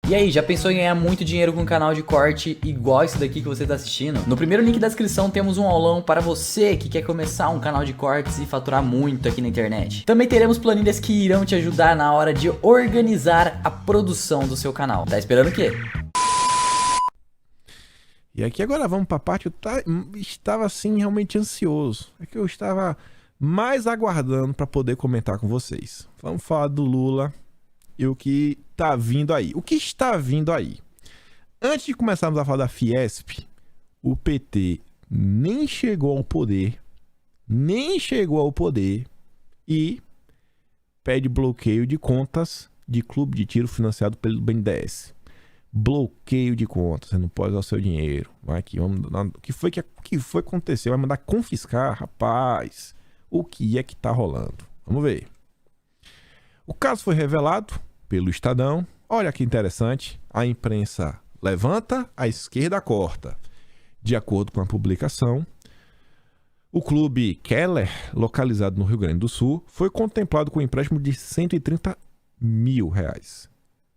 E aí, já pensou em ganhar muito dinheiro com um canal de corte igual esse daqui que você está assistindo? No primeiro link da descrição temos um aulão para você que quer começar um canal de cortes e faturar muito aqui na internet. Também teremos planilhas que irão te ajudar na hora de organizar a produção do seu canal. Tá esperando o quê? E aqui agora vamos para a parte que eu estava assim realmente ansioso. É que eu estava mais aguardando para poder comentar com vocês. Vamos falar do Lula e o que tá vindo aí. O que está vindo aí? Antes de começarmos a falar da Fiesp, o PT nem chegou ao poder, e pede bloqueio de contas de clube de tiro financiado pelo BNDES. Bloqueio de contas, você não pode usar o seu dinheiro. Vai aqui, o que foi que aconteceu? Vai mandar confiscar, rapaz. O que é que tá rolando? Vamos ver. O caso foi revelado pelo Estadão. Olha que interessante. A imprensa levanta, a esquerda corta. De acordo com a publicação, o clube Keller, localizado no Rio Grande do Sul, foi contemplado com um empréstimo de R$130 mil.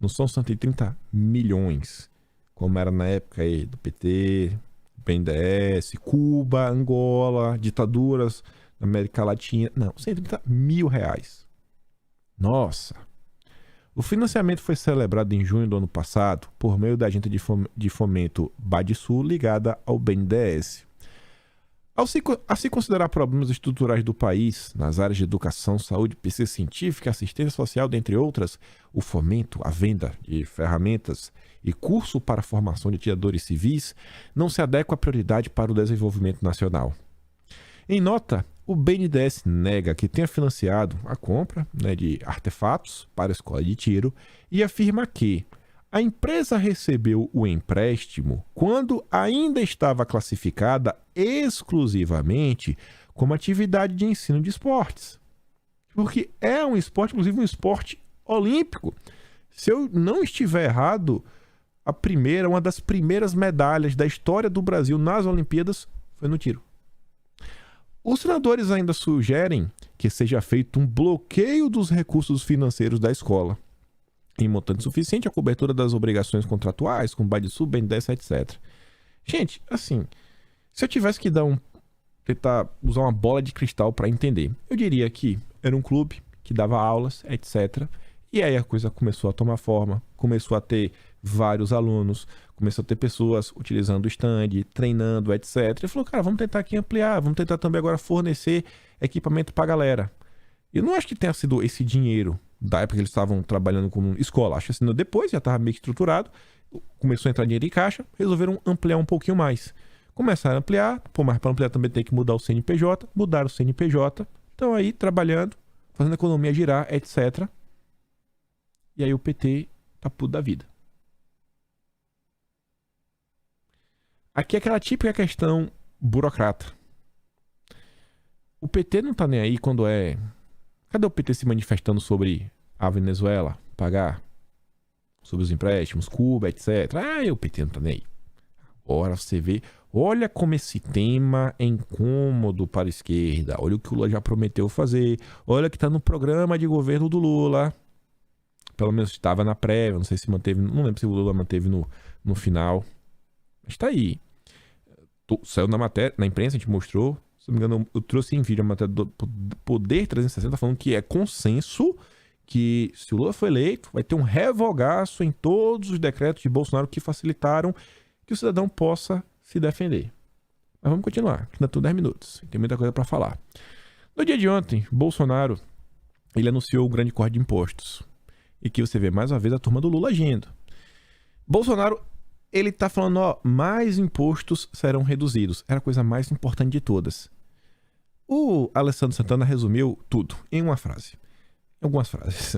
Não são 130 milhões, como era na época aí do PT, BNDES, Cuba, Angola, ditaduras da América Latina. Não, R$130 mil. Nossa! O financiamento foi celebrado em junho do ano passado por meio da agência de fomento Badsul ligada ao BNDES. Ao se considerar problemas estruturais do país nas áreas de educação, saúde, pesquisa científica, assistência social, dentre outras, o fomento, a venda de ferramentas e curso para a formação de atiradores civis não se adequa à prioridade para o desenvolvimento nacional. Em nota, o BNDES nega que tenha financiado a compra de artefatos para a escola de tiro e afirma que a empresa recebeu o empréstimo quando ainda estava classificada exclusivamente como atividade de ensino de esportes. Porque é um esporte, inclusive um esporte olímpico. Se eu não estiver errado, uma das primeiras medalhas da história do Brasil nas Olimpíadas foi no tiro. Os senadores ainda sugerem que seja feito um bloqueio dos recursos financeiros da escola, em montante suficiente a cobertura das obrigações contratuais, com Badsul, BNDES, etc. Gente, assim, se eu tivesse que tentar usar uma bola de cristal para entender, eu diria que era um clube que dava aulas, etc. E aí a coisa começou a tomar forma, começou a ter vários alunos, começou a ter pessoas utilizando o stand, treinando, etc. E falou, cara, vamos tentar aqui ampliar, vamos tentar também agora fornecer equipamento para a galera. Eu não acho que tenha sido esse dinheiro da época que eles estavam trabalhando como escola. Acho que assim, depois já estava meio que estruturado, começou a entrar dinheiro em caixa, resolveram ampliar um pouquinho mais. Começaram a ampliar, mas para ampliar também tem que mudar o CNPJ, mudaram o CNPJ, estão aí trabalhando, fazendo a economia girar, etc. E aí o PT tá puto da vida. Aqui é aquela típica questão burocrata. O PT não tá nem aí quando é... Cadê o PT se manifestando sobre a Venezuela pagar? Sobre os empréstimos, Cuba, etc. O PT não tá nem aí. Agora você vê... Olha como esse tema é incômodo para a esquerda. Olha o que o Lula já prometeu fazer. Olha que tá no programa de governo do Lula. Pelo menos estava na prévia. Não sei se manteve... Não lembro se o Lula manteve no final. Mas tá aí. Saiu na matéria, na imprensa, a gente mostrou. Se não me engano, eu trouxe em vídeo a matéria do Poder 360 falando que é consenso que se o Lula for eleito, vai ter um revogaço em todos os decretos de Bolsonaro que facilitaram que o cidadão possa se defender. Mas vamos continuar, que ainda tem 10 minutos. Tem muita coisa para falar. No dia de ontem, Bolsonaro ele anunciou o grande corte de impostos. E que você vê mais uma vez a turma do Lula agindo. Bolsonaro ele tá falando, mais impostos serão reduzidos. Era a coisa mais importante de todas. O Alessandro Santana resumiu tudo em uma frase. Em algumas frases.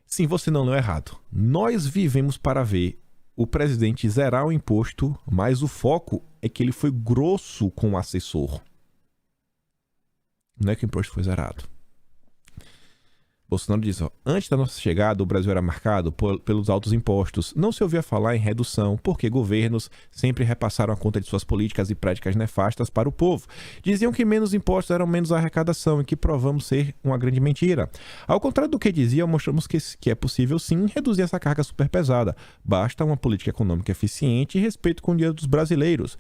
Sim, você não leu errado. Nós vivemos para ver o presidente zerar o imposto, mas o foco é que ele foi grosso com o assessor. Não é que o imposto foi zerado. Bolsonaro diz, ó, antes da nossa chegada, o Brasil era marcado pelos altos impostos. Não se ouvia falar em redução, porque governos sempre repassaram a conta de suas políticas e práticas nefastas para o povo. Diziam que menos impostos eram menos arrecadação e que provamos ser uma grande mentira. Ao contrário do que diziam, mostramos que é possível sim reduzir essa carga super pesada. Basta uma política econômica eficiente e respeito com o dinheiro dos brasileiros.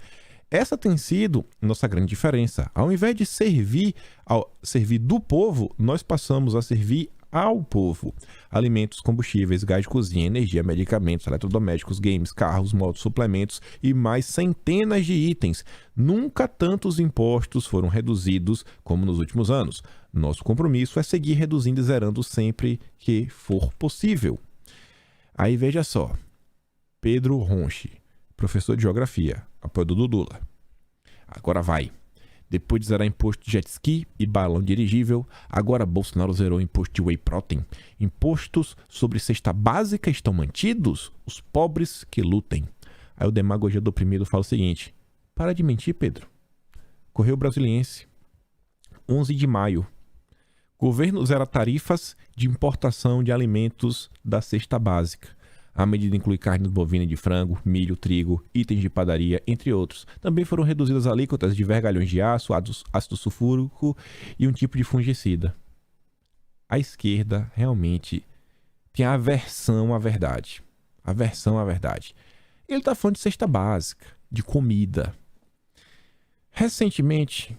Essa tem sido nossa grande diferença. Ao invés de servir do povo, nós passamos a servir ao povo. Alimentos, combustíveis, gás de cozinha, energia, medicamentos, eletrodomésticos, games, carros, motos, suplementos e mais centenas de itens. Nunca tantos impostos foram reduzidos como nos últimos anos. Nosso compromisso é seguir reduzindo e zerando sempre que for possível. Aí veja só. Pedro Ronchi, professor de geografia, apoiador do Lula. Agora vai. Depois de zerar imposto de jet ski e balão dirigível, agora Bolsonaro zerou imposto de whey protein. Impostos sobre cesta básica estão mantidos? Os pobres que lutem. Aí o demagogia do oprimido fala o seguinte: para de mentir, Pedro. Correio Brasiliense, 11 de maio. Governo zera tarifas de importação de alimentos da cesta básica. A medida inclui carne bovina e de frango, milho, trigo, itens de padaria, entre outros. Também foram reduzidas alíquotas de vergalhões de aço, ácido sulfúrico e um tipo de fungicida. A esquerda realmente tem aversão à verdade. Aversão à verdade. Ele está falando de cesta básica, de comida. Recentemente,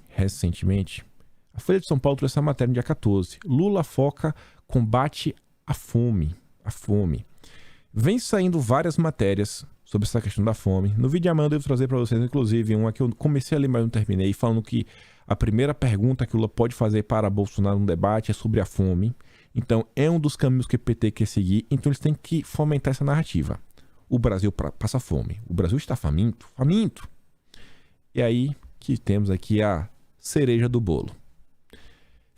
a Folha de São Paulo trouxe essa matéria no dia 14. Lula foca combate à fome. Vem saindo várias matérias sobre essa questão da fome. No vídeo de amanhã eu devo trazer para vocês, inclusive, uma que eu comecei a ler, mas não terminei, falando que a primeira pergunta que o Lula pode fazer para Bolsonaro no debate é sobre a fome. Então, é um dos caminhos que o PT quer seguir. Então, eles têm que fomentar essa narrativa. O Brasil passa fome. O Brasil está faminto. E aí que temos aqui a cereja do bolo.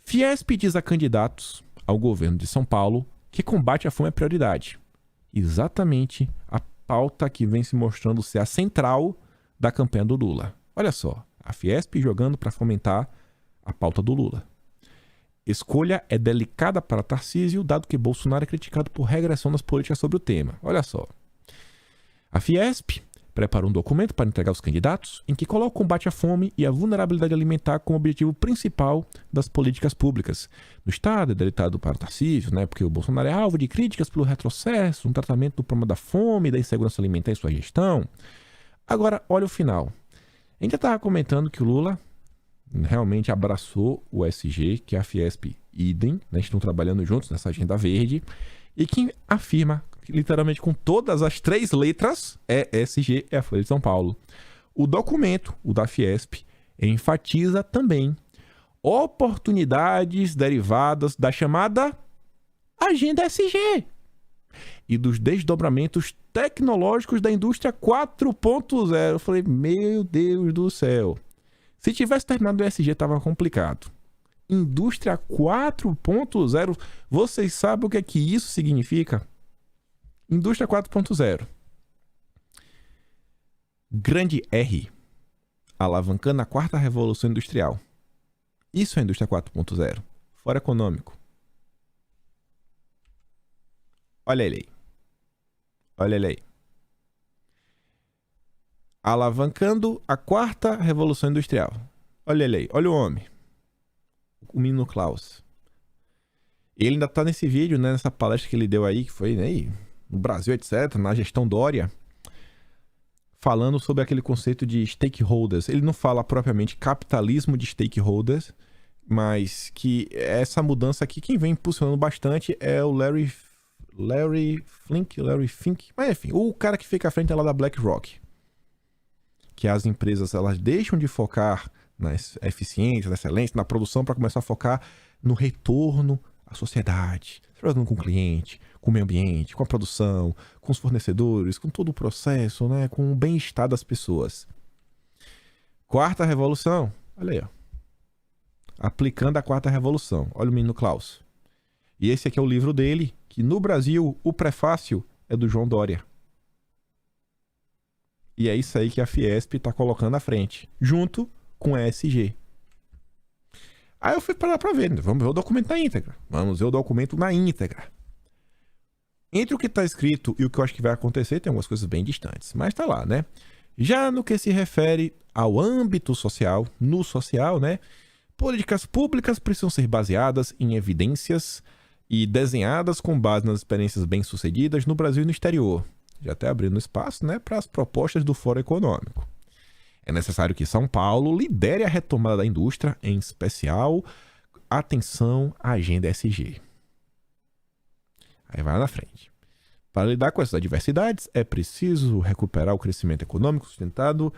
Fiesp diz a candidatos ao governo de São Paulo que combate à fome é prioridade. Exatamente a pauta que vem se mostrando ser a central da campanha do Lula. Olha só, a Fiesp jogando para fomentar a pauta do Lula. Escolha é delicada para Tarcísio, dado que Bolsonaro é criticado por regressão nas políticas sobre o tema. Olha só. A Fiesp preparou um documento para entregar aos candidatos em que coloca o combate à fome e à vulnerabilidade alimentar como objetivo principal das políticas públicas. No Estado, é deletado para Tarcísio, né, porque o Bolsonaro é alvo de críticas pelo retrocesso no tratamento do problema da fome e da insegurança alimentar em sua gestão. Agora, olha o final. A gente já estava comentando que o Lula realmente abraçou o SG, que é a Fiesp idem, né, estão trabalhando juntos nessa agenda verde, e que afirma literalmente com todas as 3 letras, ESG, é a Folha de São Paulo. O documento, o da Fiesp, enfatiza também oportunidades derivadas da chamada Agenda SG e dos desdobramentos tecnológicos da indústria 4.0. Eu falei, meu Deus do céu. Se tivesse terminado o ESG, estava complicado. Indústria 4.0, vocês sabem o que é que isso significa? Indústria 4.0. Grande R. Alavancando a 4ª Revolução Industrial. Isso é a Indústria 4.0. Fora econômico. Olha ele aí. Alavancando a 4ª Revolução Industrial. Olha ele aí. Olha o homem. O menino Klaus. Ele ainda tá nesse vídeo, né, nessa palestra que ele deu aí, que foi, né, no Brasil, etc., na gestão Dória, falando sobre aquele conceito de stakeholders. Ele não fala propriamente capitalismo de stakeholders, mas que essa mudança aqui, quem vem impulsionando bastante é o Larry Fink, mas enfim, o cara que fica à frente lá da BlackRock. Que as empresas, elas deixam de focar na eficiência, na excelência, na produção, para começar a focar no retorno à sociedade, trabalhando com o cliente, com o meio ambiente, com a produção, com os fornecedores, com todo o processo, né, com o bem-estar das pessoas. 4ª Revolução, olha aí, ó. Aplicando a 4ª Revolução. Olha o menino Klaus. E esse aqui é o livro dele, que no Brasil o prefácio é do João Dória. E é isso aí que a Fiesp está colocando à frente, junto com a ESG. Aí eu fui para lá para ver, né? Vamos ver o documento na íntegra. Vamos ver o documento na íntegra. Entre o que está escrito e o que eu acho que vai acontecer, tem algumas coisas bem distantes. Mas tá lá, né? Já no que se refere ao âmbito social, no social, né? Políticas públicas precisam ser baseadas em evidências e desenhadas com base nas experiências bem-sucedidas no Brasil e no exterior. Já até abrindo espaço, né, para as propostas do Fórum Econômico. É necessário que São Paulo lidere a retomada da indústria, em especial, atenção à agenda ESG. Aí vai lá na frente. Para lidar com essas adversidades, é preciso recuperar o crescimento econômico sustentado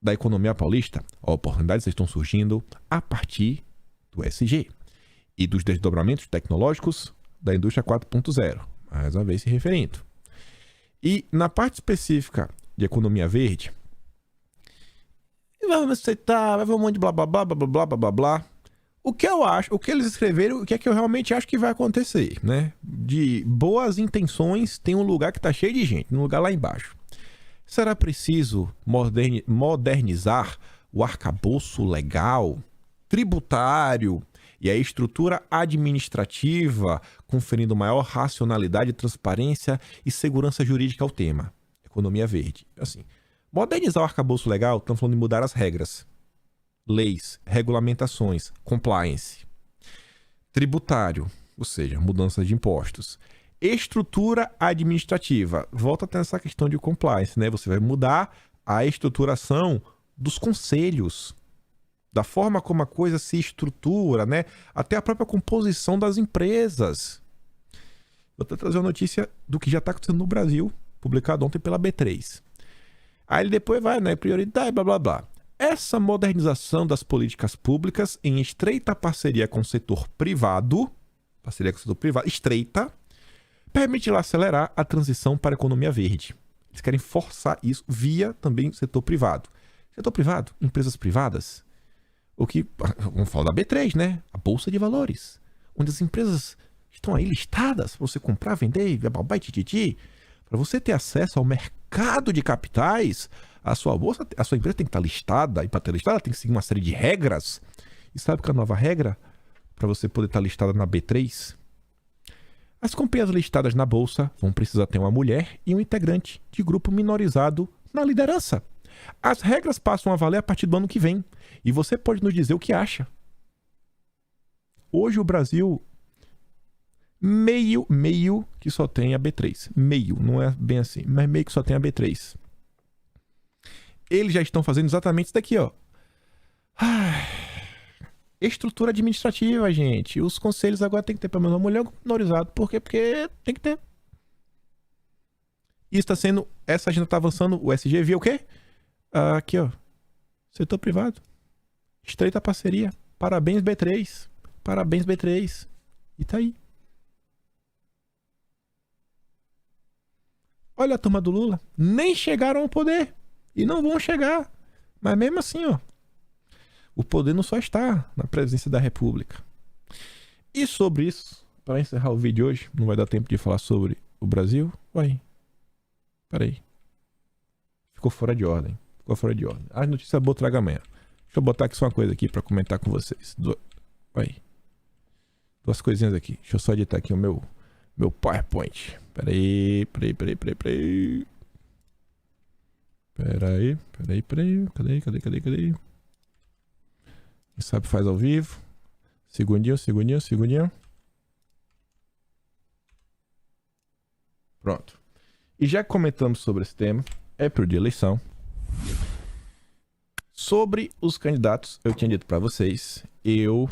da economia paulista. Oportunidades estão surgindo a partir do ESG e dos desdobramentos tecnológicos da indústria 4.0, mais uma vez se referindo. E na parte específica de economia verde, vamos aceitar, vai ver um monte de blá blá blá blá blá blá blá blá. O que eu acho, o que eles escreveram, o que é que eu realmente acho que vai acontecer, né? De boas intenções, tem um lugar que está cheio de gente, um lugar lá embaixo. Será preciso modernizar o arcabouço legal, tributário e a estrutura administrativa, conferindo maior racionalidade, transparência e segurança jurídica ao tema. Economia verde. Assim, modernizar o arcabouço legal, estamos falando de mudar as regras. Leis, regulamentações, compliance. Tributário, ou seja, mudança de impostos. Estrutura administrativa. Volta até essa questão de compliance, né? Você vai mudar a estruturação dos conselhos, da forma como a coisa se estrutura, né? Até a própria composição das empresas. Vou até trazer uma notícia do que já está acontecendo no Brasil, publicado ontem pela B3. Aí ele depois vai, né? Prioridade, blá blá blá. Essa modernização das políticas públicas em estreita parceria com o setor privado, estreita, permitirá acelerar a transição para a economia verde. Eles querem forçar isso via também setor privado. Setor privado, empresas privadas, o que, vamos falar da B3, né? A Bolsa de Valores, onde as empresas estão aí listadas para você comprar, vender, babá e tititi, para você ter acesso ao mercado de capitais. A sua bolsa, a sua empresa tem que estar listada, e para ter listada tem que seguir uma série de regras. E sabe qual é a nova regra para você poder estar listada na B3? As companhias listadas na bolsa vão precisar ter uma mulher e um integrante de grupo minorizado na liderança. As regras passam a valer a partir do ano que vem. E você pode nos dizer o que acha. Hoje o Brasil, meio que só tem a B3. Meio, não é bem assim, mas meio que só tem a B3. Eles já estão fazendo exatamente isso daqui, ó. Estrutura administrativa, gente. Os conselhos agora tem que ter pelo menos uma mulher minorizada. Por quê? Porque tem que ter. Isso está sendo... Essa agenda está avançando. O SG viu o quê? Aqui, ó. Setor privado. Estreita parceria. Parabéns, B3. Parabéns, B3. E tá aí. Olha a turma do Lula. Nem chegaram ao poder. E não vão chegar. Mas mesmo assim, ó. O poder não só está na presidência da República. E sobre isso, para encerrar o vídeo hoje, não vai dar tempo de falar sobre o Brasil. Vai. Peraí. Ficou fora de ordem. Ficou fora de ordem. As notícias boas traga amanhã. Deixa eu botar aqui só uma coisa aqui para comentar com vocês. Vai. Duas coisinhas aqui. Deixa eu só editar aqui o meu PowerPoint. Peraí. Peraí. Cadê? Quem sabe faz ao vivo. Segundinho. Pronto. E já que comentamos sobre esse tema, é pro de eleição. Sobre os candidatos, eu tinha dito para vocês, eu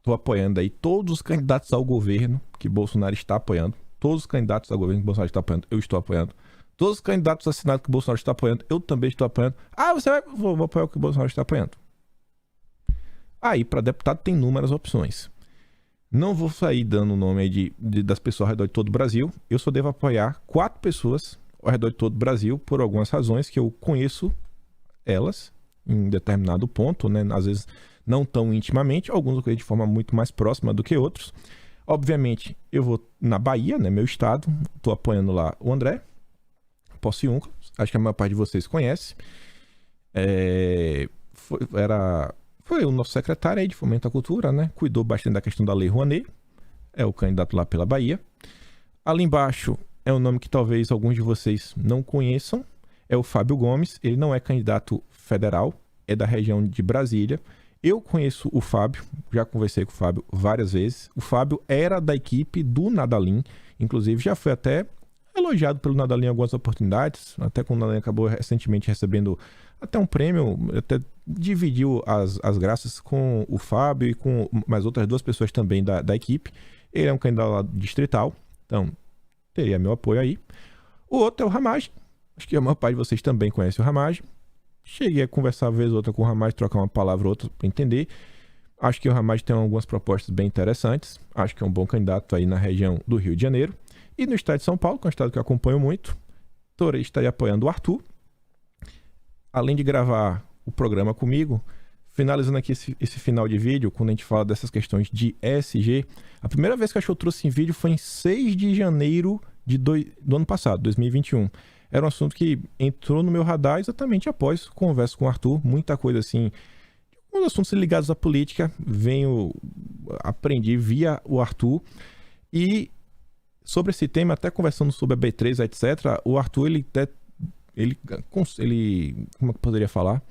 tô apoiando aí todos os candidatos ao governo que Bolsonaro está apoiando. Todos os candidatos ao governo que Bolsonaro está apoiando, eu estou apoiando. Todos os candidatos assinados que Bolsonaro está apoiando, eu também estou apoiando. Você vai... Vou apoiar o que Bolsonaro está apoiando. Aí, para deputado, tem inúmeras opções. Não vou sair dando o nome aí das pessoas ao redor de todo o Brasil. Eu só devo apoiar 4 pessoas ao redor de todo o Brasil, por algumas razões que eu conheço elas em determinado ponto, né? Às vezes não tão intimamente, alguns eu conheço de forma muito mais próxima do que outros. Obviamente, eu vou na Bahia, né? Meu estado, estou apoiando lá o André Pociúncula, acho que a maior parte de vocês conhece. foi o nosso secretário aí de Fomento à Cultura, né? Cuidou bastante da questão da Lei Rouanet, é o candidato lá pela Bahia. Ali embaixo é um nome que talvez alguns de vocês não conheçam, é o Fábio Gomes. Ele não é candidato federal, é da região de Brasília. Eu conheço o Fábio, já conversei com o Fábio várias vezes. O Fábio era da equipe do Nadalim, inclusive já foi até elogiado pelo Nadalim em algumas oportunidades, até quando o Nadalim acabou recentemente recebendo até um prêmio, até dividiu as graças com o Fábio e com mais outras 2 pessoas também da equipe. Ele é um candidato lá distrital, então teria meu apoio aí. O outro é o Ramagem, acho que a maior parte de vocês também conhece o Ramagem. Cheguei a conversar uma vez ou outra com o Ramagem, trocar uma palavra ou outra para entender. Acho que o Ramagem tem algumas propostas bem interessantes, acho que é um bom candidato aí na região do Rio de Janeiro. E no estado de São Paulo, que é um estado que eu acompanho muito, estaria apoiando o Arthur. Além de gravar o programa comigo, finalizando aqui esse final de vídeo, quando a gente fala dessas questões de ESG, a primeira vez que eu trouxe em vídeo foi em 6 de janeiro do ano passado, 2021. Era um assunto que entrou no meu radar exatamente após conversa com o Arthur. Muita coisa assim, uns assuntos ligados à política, aprendi via o Arthur. E sobre esse tema, até conversando sobre a B3, etc., o Arthur, ele como é que eu poderia falar?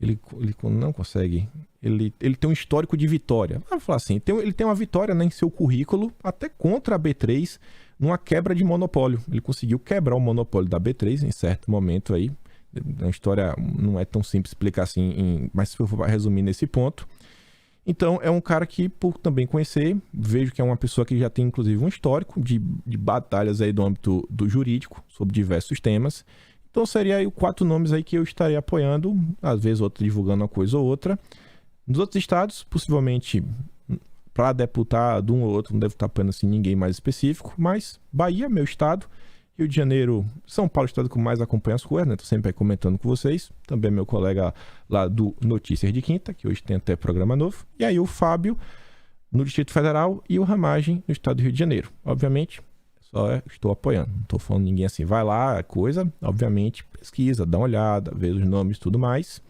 Ele não consegue. Ele tem um histórico de vitória. Vamos falar assim, ele tem uma vitória, né, em seu currículo, até contra a B3, numa quebra de monopólio. Ele conseguiu quebrar o monopólio da B3 em certo momento aí. A história não é tão simples explicar assim, mas se eu for resumir nesse ponto. Então, é um cara que, por também conhecer, vejo que é uma pessoa que já tem, inclusive, um histórico de batalhas aí do âmbito do jurídico, sobre diversos temas. Então, seria aí 4 nomes aí que eu estaria apoiando, às vezes outro divulgando uma coisa ou outra. Nos outros estados, possivelmente, para deputado, um ou outro, não deve estar apoiando assim ninguém mais específico, mas Bahia, meu estado, Rio de Janeiro, São Paulo, estado que mais acompanha as coisas, né? Tô sempre aí comentando com vocês. Também meu colega lá do Notícias de Quinta, que hoje tem até programa novo. E aí o Fábio no Distrito Federal e o Ramagem no estado do Rio de Janeiro. Obviamente, só estou apoiando. Não estou falando ninguém assim, vai lá, coisa. Obviamente, pesquisa, dá uma olhada, vê os nomes e tudo mais.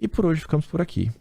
E por hoje ficamos por aqui.